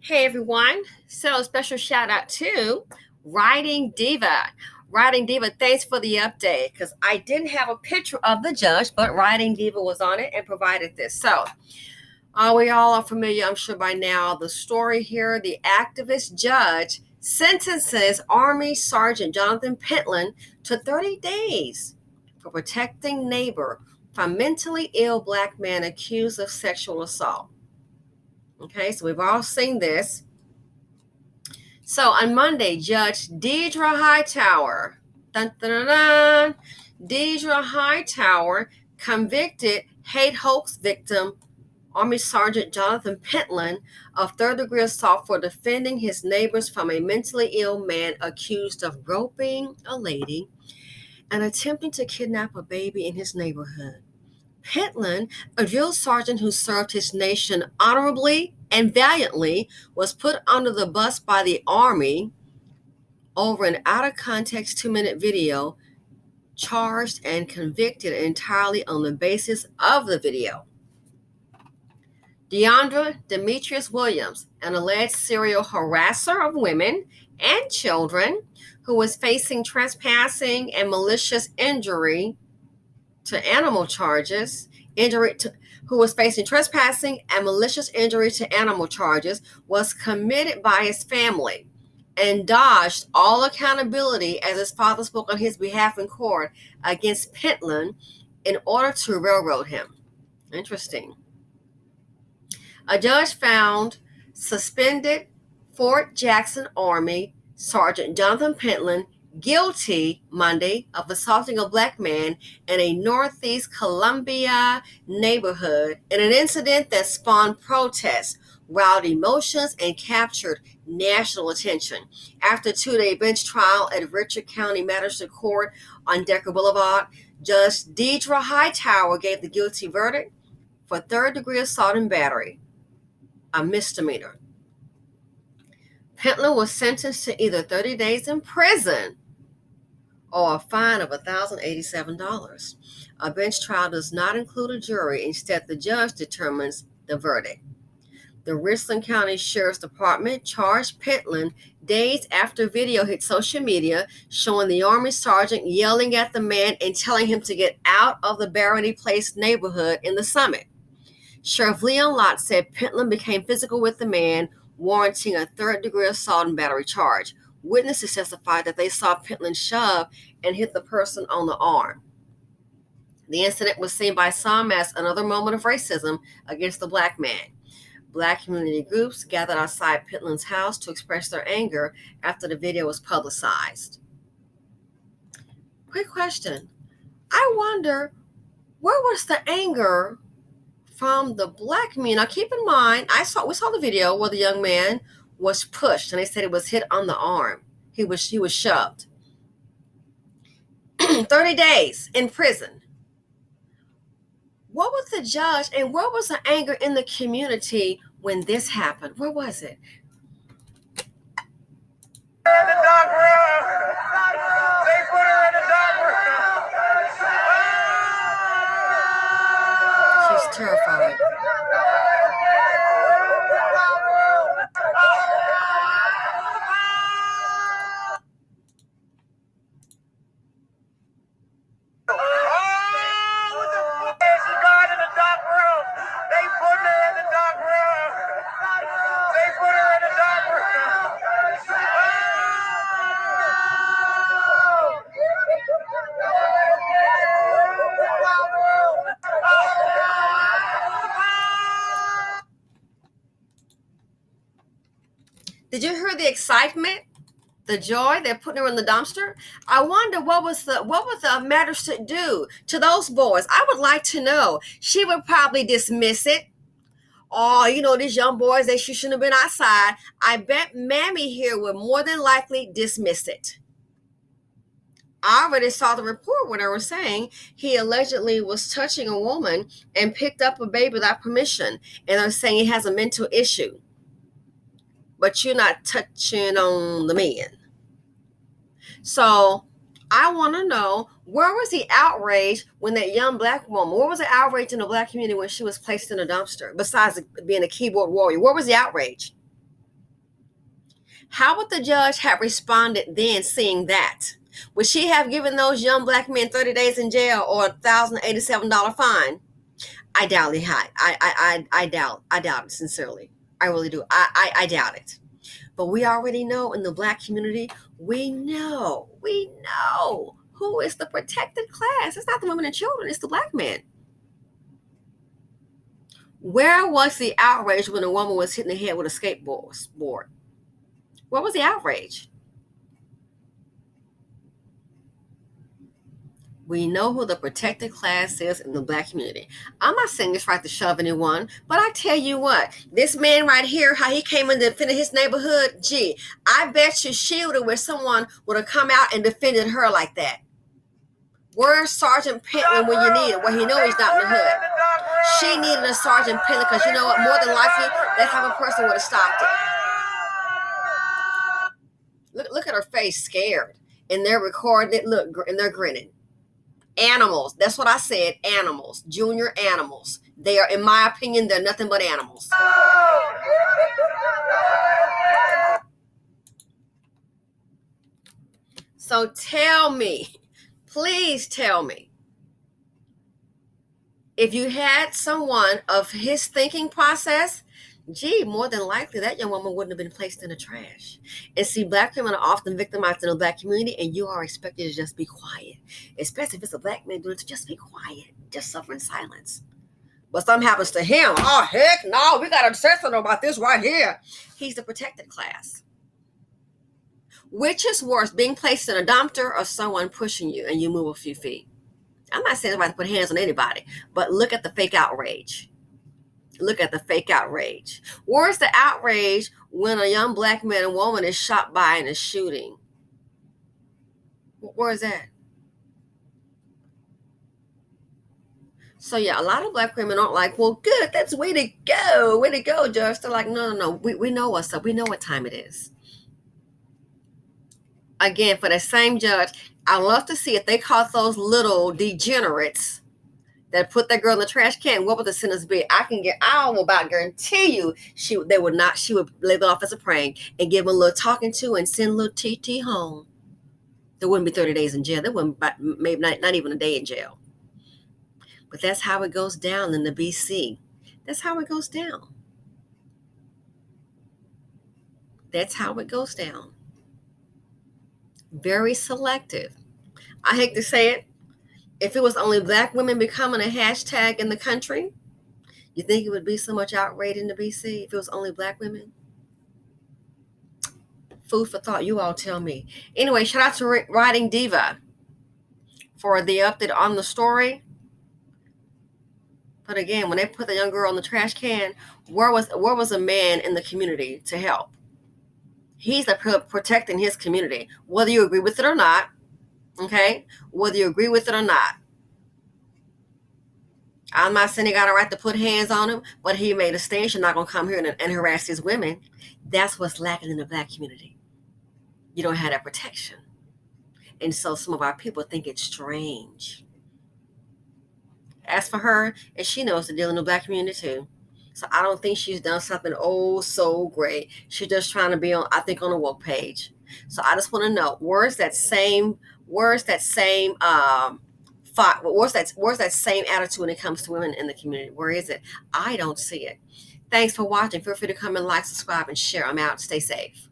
Hey everyone. So special shout out to Writing Diva. Writing Diva, thanks for the update because I didn't have a picture of the judge, but Writing Diva was on it and provided this. So we all are familiar, I'm sure by now, the story here. The activist judge sentences Army Sergeant Jonathan Pentland to 30 days for protecting neighbor from mentally ill black man accused of sexual assault. Okay, so we've all seen this. So on Monday, Judge Deidre Hightower, dun, dun, dun, dun, Deidre Hightower convicted hate hoax victim Army Sergeant Jonathan Pentland of third-degree assault for defending his neighbors from a mentally ill man accused of groping a lady and attempting to kidnap a baby in his neighborhood. Pentland, a drill sergeant who served his nation honorably and valiantly, was put under the bus by the Army over an out-of-context 2-minute video, charged and convicted entirely on the basis of the video. Deandra Demetrius Williams, an alleged serial harasser of women and children who was facing trespassing and malicious injury to animal charges, who was facing trespassing and malicious injury to animal charges, was committed by his family and dodged all accountability as his father spoke on his behalf in court against Pentland in order to railroad him. Interesting. A judge found suspended Fort Jackson Army Sergeant Jonathan Pentland guilty Monday of assaulting a black man in a Northeast Columbia neighborhood in an incident that spawned protests, riled emotions, and captured national attention. After a 2-day bench trial at Richard County Magistrate Court on Decker Boulevard, Judge Deidre Hightower gave the guilty verdict for third-degree assault and battery, a misdemeanor. Pentland was sentenced to either 30 days in prison or a fine of $1,087. A bench trial does not include a jury. Instead, the judge determines the verdict. The Richland County Sheriff's Department charged Pentland days after video hit social media showing the Army sergeant yelling at the man and telling him to get out of the Barony Place neighborhood in the Summit. Sheriff Leon Lott said Pentland became physical with the man, warranting a third-degree assault and battery charge. Witnesses testified that they saw Pentland shove and hit the person on the arm. The incident was seen by some as another moment of racism against the black man. Black community groups gathered outside Pentland's house to express their anger after the video was publicized. Quick question. I wonder, where was the anger from the black community? Now, keep in mind, we saw the video where the young man was pushed, and they said it was hit on the arm. He was shoved. 30 days in prison. What was the judge and what was the anger in the community when this happened? Where was it? In the dog room. They put her in the dog room. She's terrified. Did you hear the excitement, the joy? They're putting her in the dumpster. I wonder what would the magistrate do to those boys? I would like to know. She would probably dismiss it. Oh, these young boys, they shouldn't have been outside. I bet Mammy here would more than likely dismiss it. I already saw the report where they were saying he allegedly was touching a woman and picked up a baby without permission. And they're saying he has a mental issue. But you're not touching on the men. So I want to know, where was the outrage when that young black woman, where was the outrage in the black community when she was placed in a dumpster, besides being a keyboard warrior? Where was the outrage? How would the judge have responded then, seeing that? Would she have given those young black men 30 days in jail or a $1,087 fine? I doubt it. I doubt it sincerely. I really do. I doubt it. But we already know in the black community, we know who is the protected class. It's not the women and children, it's the black men. Where was the outrage when a woman was hitting the head with a skateboard? Where was the outrage? We know who the protected class is in the black community. I'm not saying this right to shove anyone, but I tell you what, this man right here, how he came and defended his neighborhood, gee, I bet you she would have wished someone would have come out and defended her like that. Where's Sergeant Pentland when you need it? Well, he knows he's not in the hood. She needed a Sergeant Pentland because you know what? More than likely, that type of person would have stopped it. Look at her face, scared. And they're recording it, look, and they're grinning. Animals. That's what I said. Animals. Junior animals. They are, in my opinion, they're nothing but animals. So tell me, please tell me, if you had someone of his thinking process, gee, more than likely that young woman wouldn't have been placed in the trash. And see, black women are often victimized in the black community, and you are expected to just be quiet. Especially if it's a black man doing it, to just be quiet, just suffer in silence. But something happens to him. Oh, heck no, we got to say something about this right here. He's the protected class. Which is worse, being placed in a dumpster or someone pushing you and you move a few feet? I'm not saying about to put hands on anybody, but look at the fake outrage. Look at the fake outrage. Where's the outrage when a young black man and woman is shot by in a shooting? Where is that? So yeah, a lot of black women aren't like, well, good, that's way to go, Judge. They're like, no, we know what's up. We know what time it is. Again, for the same judge, I'd love to see if they caught those little degenerates that put that girl in the trash can, what would the sentence be? I will about guarantee you she would label it off as a prank and give them a little talking to and send little TT home. There wouldn't be 30 days in jail. There wouldn't, maybe not even a day in jail. But that's how it goes down in the BC. That's how it goes down. That's how it goes down. Very selective. I hate to say it. If it was only black women becoming a hashtag in the country, you think it would be so much outrage in the BC if it was only black women? Food for thought, you all tell me. Anyway, shout out to Writing Diva for the update on the story. But again, when they put the young girl in the trash can, where was a man in the community to help? He's protecting his community, whether you agree with it or not. Okay, whether you agree with it or not. I'm not saying he got a right to put hands on him, but he made a stand. You're not going to come here and harass these women. That's what's lacking in the black community. You don't have that protection. And so some of our people think it's strange. As for her, and she knows the deal in the black community too. So I don't think she's done something so great. She's just trying to be on the woke page. So I just want to know, where's that same attitude when it comes to women in the community? Where is it? I don't see it. Thanks for watching. Feel free to comment, like, subscribe, and share. I'm out. Stay safe.